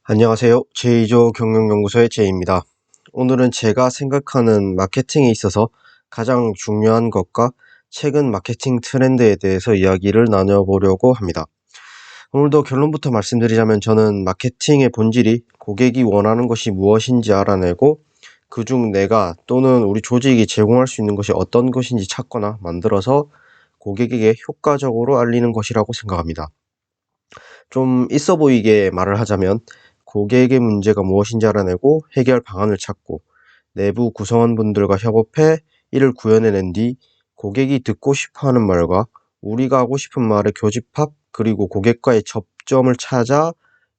안녕하세요. 제2조 경영연구소의 제이입니다. 오늘은 제가 생각하는 마케팅에 있어서 가장 중요한 것과 최근 마케팅 트렌드에 대해서 이야기를 나눠보려고 합니다. 오늘도 결론부터 말씀드리자면 저는 마케팅의 본질이 고객이 원하는 것이 무엇인지 알아내고 그중 내가 또는 우리 조직이 제공할 수 있는 것이 어떤 것인지 찾거나 만들어서 고객에게 효과적으로 알리는 것이라고 생각합니다. 좀 있어 보이게 말을 하자면 고객의 문제가 무엇인지 알아내고 해결 방안을 찾고 내부 구성원분들과 협업해 이를 구현해낸 뒤 고객이 듣고 싶어하는 말과 우리가 하고 싶은 말의 교집합 그리고 고객과의 접점을 찾아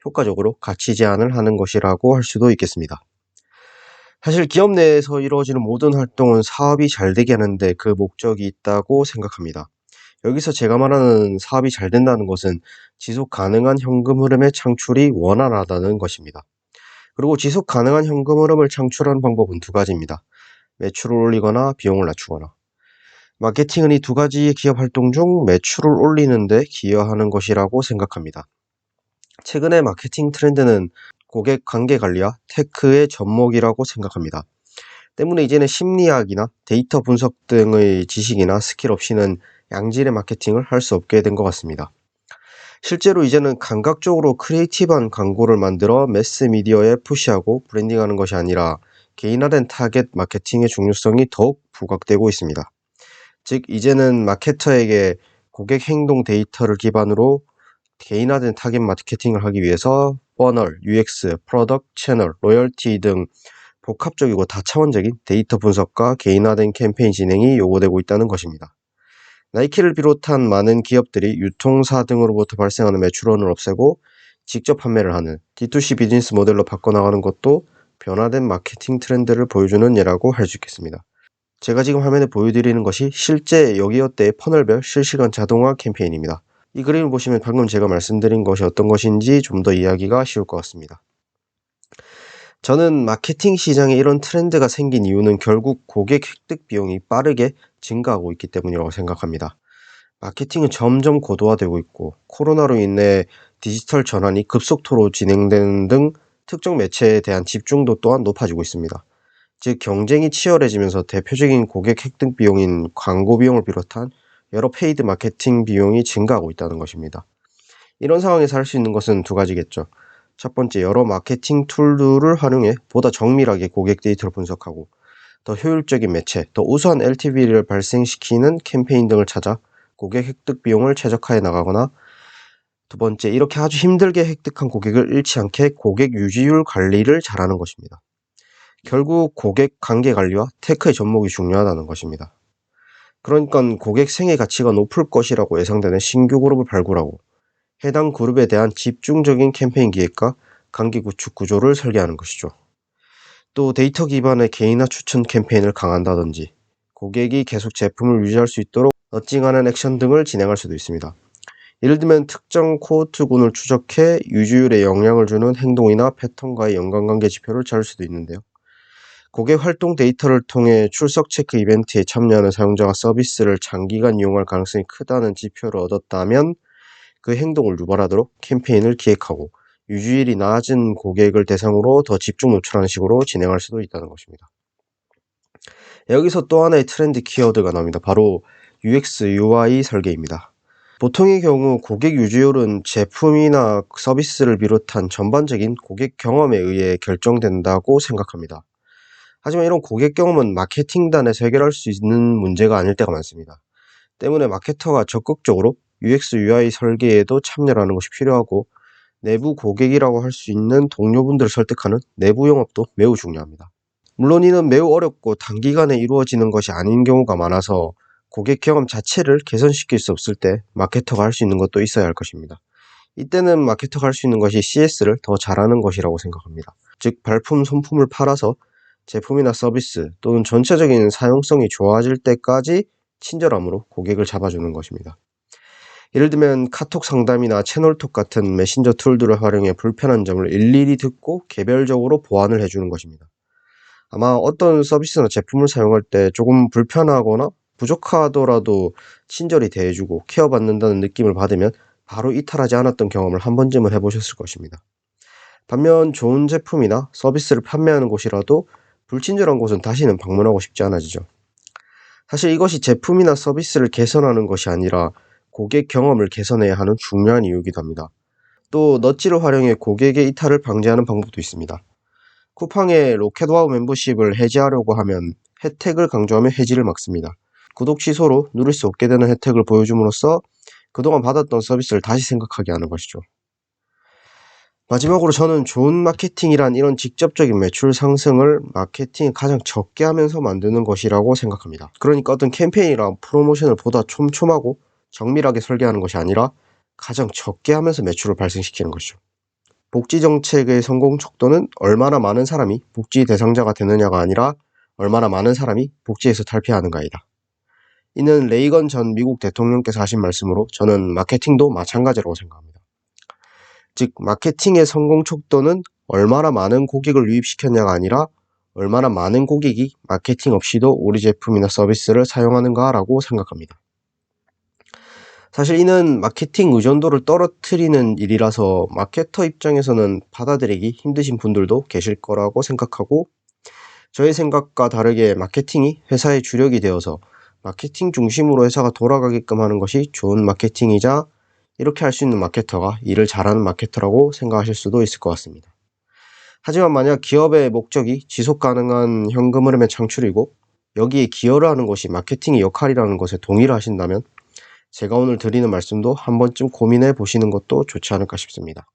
효과적으로 가치 제안을 하는 것이라고 할 수도 있겠습니다. 사실 기업 내에서 이루어지는 모든 활동은 사업이 잘 되게 하는데 그 목적이 있다고 생각합니다. 여기서 제가 말하는 사업이 잘 된다는 것은 지속 가능한 현금 흐름의 창출이 원활하다는 것입니다. 그리고 지속 가능한 현금 흐름을 창출하는 방법은 두 가지입니다. 매출을 올리거나 비용을 낮추거나. 마케팅은 이 두 가지의 기업 활동 중 매출을 올리는 데 기여하는 것이라고 생각합니다. 최근의 마케팅 트렌드는 고객 관계 관리와 테크의 접목이라고 생각합니다. 때문에 이제는 심리학이나 데이터 분석 등의 지식이나 스킬 없이는 양질의 마케팅을 할 수 없게 된 것 같습니다. 실제로 이제는 감각적으로 크리에이티브한 광고를 만들어 매스미디어에 푸시하고 브랜딩하는 것이 아니라 개인화된 타겟 마케팅의 중요성이 더욱 부각되고 있습니다. 즉 이제는 마케터에게 고객 행동 데이터를 기반으로 개인화된 타겟 마케팅을 하기 위해서 퍼널, UX, 프로덕트, 채널, 로열티 등 복합적이고 다차원적인 데이터 분석과 개인화된 캠페인 진행이 요구되고 있다는 것입니다. 나이키를 비롯한 많은 기업들이 유통사 등으로부터 발생하는 매출원을 없애고 직접 판매를 하는 D2C 비즈니스 모델로 바꿔나가는 것도 변화된 마케팅 트렌드를 보여주는 예라고 할 수 있겠습니다. 제가 지금 화면에 보여드리는 것이 실제 여기어때의 퍼널별 실시간 자동화 캠페인입니다. 이 그림을 보시면 방금 제가 말씀드린 것이 어떤 것인지 좀 더 이해하기가 쉬울 것 같습니다. 저는 마케팅 시장에 이런 트렌드가 생긴 이유는 결국 고객 획득 비용이 빠르게 증가하고 있기 때문이라고 생각합니다. 마케팅은 점점 고도화되고 있고 코로나로 인해 디지털 전환이 급속도로 진행되는 등 특정 매체에 대한 집중도 또한 높아지고 있습니다. 즉 경쟁이 치열해지면서 대표적인 고객 획득 비용인 광고 비용을 비롯한 여러 페이드 마케팅 비용이 증가하고 있다는 것입니다. 이런 상황에서 할 수 있는 것은 두 가지겠죠. 첫 번째, 여러 마케팅 툴들을 활용해 보다 정밀하게 고객 데이터를 분석하고 더 효율적인 매체, 더 우수한 LTV를 발생시키는 캠페인 등을 찾아 고객 획득 비용을 최적화해 나가거나 두 번째, 이렇게 아주 힘들게 획득한 고객을 잃지 않게 고객 유지율 관리를 잘하는 것입니다. 결국 고객 관계 관리와 테크의 접목이 중요하다는 것입니다. 그러니까 고객 생애 가치가 높을 것이라고 예상되는 신규 그룹을 발굴하고 해당 그룹에 대한 집중적인 캠페인 기획과 관계 구축 구조를 설계하는 것이죠. 또 데이터 기반의 개인화 추천 캠페인을 강화한다든지 고객이 계속 제품을 유지할 수 있도록 너칭하는 액션 등을 진행할 수도 있습니다. 예를 들면 특정 코호트군을 추적해 유지율에 영향을 주는 행동이나 패턴과의 연관관계 지표를 찾을 수도 있는데요. 고객 활동 데이터를 통해 출석 체크 이벤트에 참여하는 사용자가 서비스를 장기간 이용할 가능성이 크다는 지표를 얻었다면 그 행동을 유발하도록 캠페인을 기획하고 유지율이 낮은 고객을 대상으로 더 집중 노출하는 식으로 진행할 수도 있다는 것입니다. 여기서 또 하나의 트렌드 키워드가 나옵니다. 바로 UX, UI 설계입니다. 보통의 경우 고객 유지율은 제품이나 서비스를 비롯한 전반적인 고객 경험에 의해 결정된다고 생각합니다. 하지만 이런 고객 경험은 마케팅단에서 해결할 수 있는 문제가 아닐 때가 많습니다. 때문에 마케터가 적극적으로 UX, UI 설계에도 참여하는 것이 필요하고 내부 고객이라고 할 수 있는 동료분들을 설득하는 내부 영업도 매우 중요합니다. 물론 이는 매우 어렵고 단기간에 이루어지는 것이 아닌 경우가 많아서 고객 경험 자체를 개선시킬 수 없을 때 마케터가 할 수 있는 것도 있어야 할 것입니다. 이때는 마케터가 할 수 있는 것이 CS를 더 잘하는 것이라고 생각합니다. 즉 발품, 손품을 팔아서 제품이나 서비스 또는 전체적인 사용성이 좋아질 때까지 친절함으로 고객을 잡아주는 것입니다. 예를 들면 카톡 상담이나 채널톡 같은 메신저 툴들을 활용해 불편한 점을 일일이 듣고 개별적으로 보완을 해주는 것입니다. 아마 어떤 서비스나 제품을 사용할 때 조금 불편하거나 부족하더라도 친절히 대해주고 케어받는다는 느낌을 받으면 바로 이탈하지 않았던 경험을 한 번쯤은 해보셨을 것입니다. 반면 좋은 제품이나 서비스를 판매하는 곳이라도 불친절한 곳은 다시는 방문하고 싶지 않아지죠. 사실 이것이 제품이나 서비스를 개선하는 것이 아니라 고객 경험을 개선해야 하는 중요한 이유이기도 합니다. 또 너찌를 활용해 고객의 이탈을 방지하는 방법도 있습니다. 쿠팡의 로켓와우 멤버십을 해지하려고 하면 혜택을 강조하며 해지를 막습니다. 구독 취소로 누릴 수 없게 되는 혜택을 보여줌으로써 그동안 받았던 서비스를 다시 생각하게 하는 것이죠. 마지막으로 저는 좋은 마케팅이란 이런 직접적인 매출 상승을 마케팅을 가장 적게 하면서 만드는 것이라고 생각합니다. 그러니까 어떤 캠페인이랑 프로모션을 보다 촘촘하고 정밀하게 설계하는 것이 아니라 가장 적게 하면서 매출을 발생시키는 것이죠. 복지 정책의 성공 척도는 얼마나 많은 사람이 복지 대상자가 되느냐가 아니라 얼마나 많은 사람이 복지에서 탈피하는가이다. 이는 레이건 전 미국 대통령께서 하신 말씀으로 저는 마케팅도 마찬가지라고 생각합니다. 즉 마케팅의 성공 척도는 얼마나 많은 고객을 유입시켰냐가 아니라 얼마나 많은 고객이 마케팅 없이도 우리 제품이나 서비스를 사용하는가라고 생각합니다. 사실 이는 마케팅 의존도를 떨어뜨리는 일이라서 마케터 입장에서는 받아들이기 힘드신 분들도 계실 거라고 생각하고, 저의 생각과 다르게 마케팅이 회사의 주력이 되어서 마케팅 중심으로 회사가 돌아가게끔 하는 것이 좋은 마케팅이자 이렇게 할 수 있는 마케터가 일을 잘하는 마케터라고 생각하실 수도 있을 것 같습니다. 하지만 만약 기업의 목적이 지속 가능한 현금 흐름의 창출이고 여기에 기여를 하는 것이 마케팅의 역할이라는 것에 동의를 하신다면 제가 오늘 드리는 말씀도 한 번쯤 고민해 보시는 것도 좋지 않을까 싶습니다.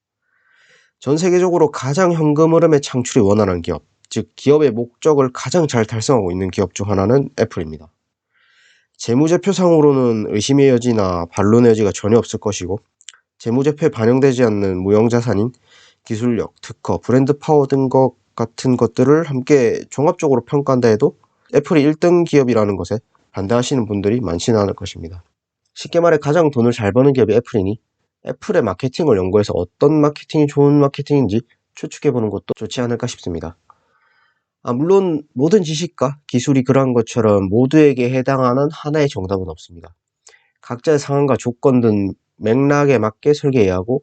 전 세계적으로 가장 현금 흐름의 창출이 원활한 기업, 즉 기업의 목적을 가장 잘 달성하고 있는 기업 중 하나는 애플입니다. 재무제표상으로는 의심의 여지나 반론의 여지가 전혀 없을 것이고, 재무제표에 반영되지 않는 무형자산인 기술력, 특허, 브랜드 파워 등 것 같은 것들을 함께 종합적으로 평가한다 해도 애플이 1등 기업이라는 것에 반대하시는 분들이 많지는 않을 것입니다. 쉽게 말해 가장 돈을 잘 버는 기업이 애플이니 애플의 마케팅을 연구해서 어떤 마케팅이 좋은 마케팅인지 추측해보는 것도 좋지 않을까 싶습니다. 물론 모든 지식과 기술이 그러한 것처럼 모두에게 해당하는 하나의 정답은 없습니다. 각자의 상황과 조건 등 맥락에 맞게 설계해야 하고,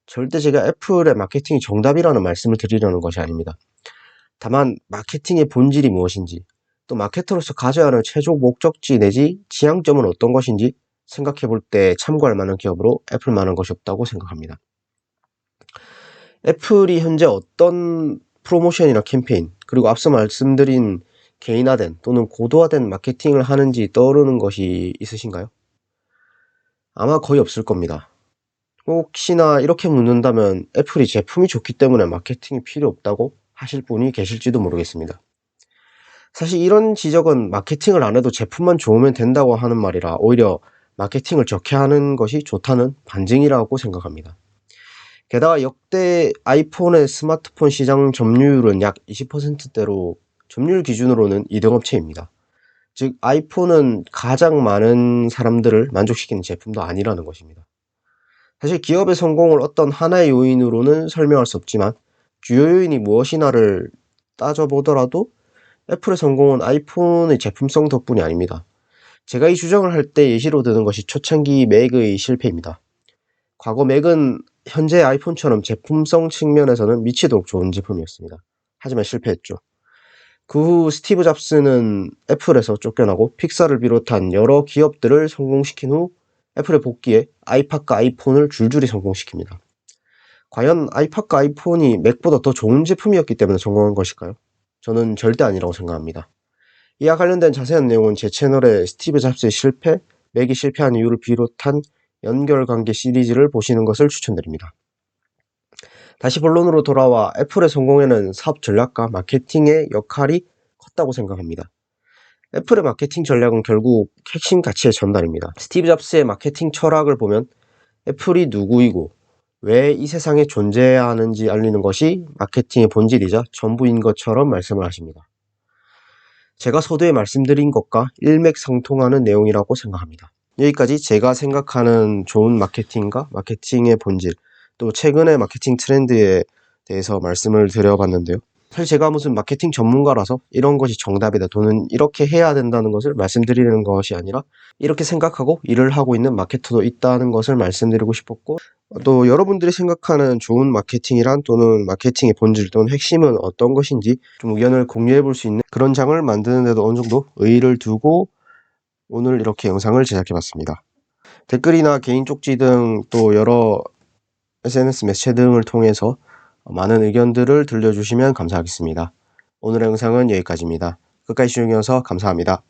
절대 제가 애플의 마케팅이 정답이라는 말씀을 드리려는 것이 아닙니다. 다만 마케팅의 본질이 무엇인지, 또 마케터로서 가져야 하는 최종 목적지 내지 지향점은 어떤 것인지 생각해볼 때 참고할 만한 기업으로 애플만한 것이 없다고 생각합니다. 애플이 현재 어떤 프로모션이나 캠페인, 그리고 앞서 말씀드린 개인화된 또는 고도화된 마케팅을 하는지 떠오르는 것이 있으신가요? 아마 거의 없을 겁니다. 혹시나 이렇게 묻는다면 애플이 제품이 좋기 때문에 마케팅이 필요 없다고 하실 분이 계실지도 모르겠습니다. 사실 이런 지적은 마케팅을 안 해도 제품만 좋으면 된다고 하는 말이라 오히려 마케팅을 적게 하는 것이 좋다는 반증이라고 생각합니다. 게다가 역대 아이폰의 스마트폰 시장 점유율은 약 20%대로 점유율 기준으로는 2등 업체입니다. 즉 아이폰은 가장 많은 사람들을 만족시키는 제품도 아니라는 것입니다. 사실 기업의 성공을 어떤 하나의 요인으로는 설명할 수 없지만 주요 요인이 무엇이나를 따져보더라도 애플의 성공은 아이폰의 제품성 덕분이 아닙니다. 제가 이 주장을 할 때 예시로 드는 것이 초창기 맥의 실패입니다. 과거 맥은 현재 아이폰처럼 제품성 측면에서는 미치도록 좋은 제품이었습니다. 하지만 실패했죠. 그 후 스티브 잡스는 애플에서 쫓겨나고 픽사를 비롯한 여러 기업들을 성공시킨 후 애플의 복귀에 아이팟과 아이폰을 줄줄이 성공시킵니다. 과연 아이팟과 아이폰이 맥보다 더 좋은 제품이었기 때문에 성공한 것일까요? 저는 절대 아니라고 생각합니다. 이와 관련된 자세한 내용은 제 채널에 스티브 잡스의 실패, 맥이 실패한 이유를 비롯한 연결관계 시리즈를 보시는 것을 추천드립니다. 다시 본론으로 돌아와 애플의 성공에는 사업 전략과 마케팅의 역할이 컸다고 생각합니다. 애플의 마케팅 전략은 결국 핵심 가치의 전달입니다. 스티브 잡스의 마케팅 철학을 보면 애플이 누구이고 왜 이 세상에 존재해야 하는지 알리는 것이 마케팅의 본질이자 전부인 것처럼 말씀을 하십니다. 제가 서두에 말씀드린 것과 일맥상통하는 내용이라고 생각합니다. 여기까지 제가 생각하는 좋은 마케팅과 마케팅의 본질, 또 최근의 마케팅 트렌드에 대해서 말씀을 드려봤는데요. 사실 제가 무슨 마케팅 전문가라서 이런 것이 정답이다 또는 이렇게 해야 된다는 것을 말씀드리는 것이 아니라 이렇게 생각하고 일을 하고 있는 마케터도 있다는 것을 말씀드리고 싶었고, 또 여러분들이 생각하는 좋은 마케팅이란 또는 마케팅의 본질 또는 핵심은 어떤 것인지 좀 의견을 공유해 볼 수 있는 그런 장을 만드는 데도 어느 정도 의의를 두고 오늘 이렇게 영상을 제작해 봤습니다. 댓글이나 개인 쪽지 등 또 여러 SNS 매체 등을 통해서 많은 의견들을 들려주시면 감사하겠습니다. 오늘의 영상은 여기까지입니다. 끝까지 시청해 주셔서 감사합니다.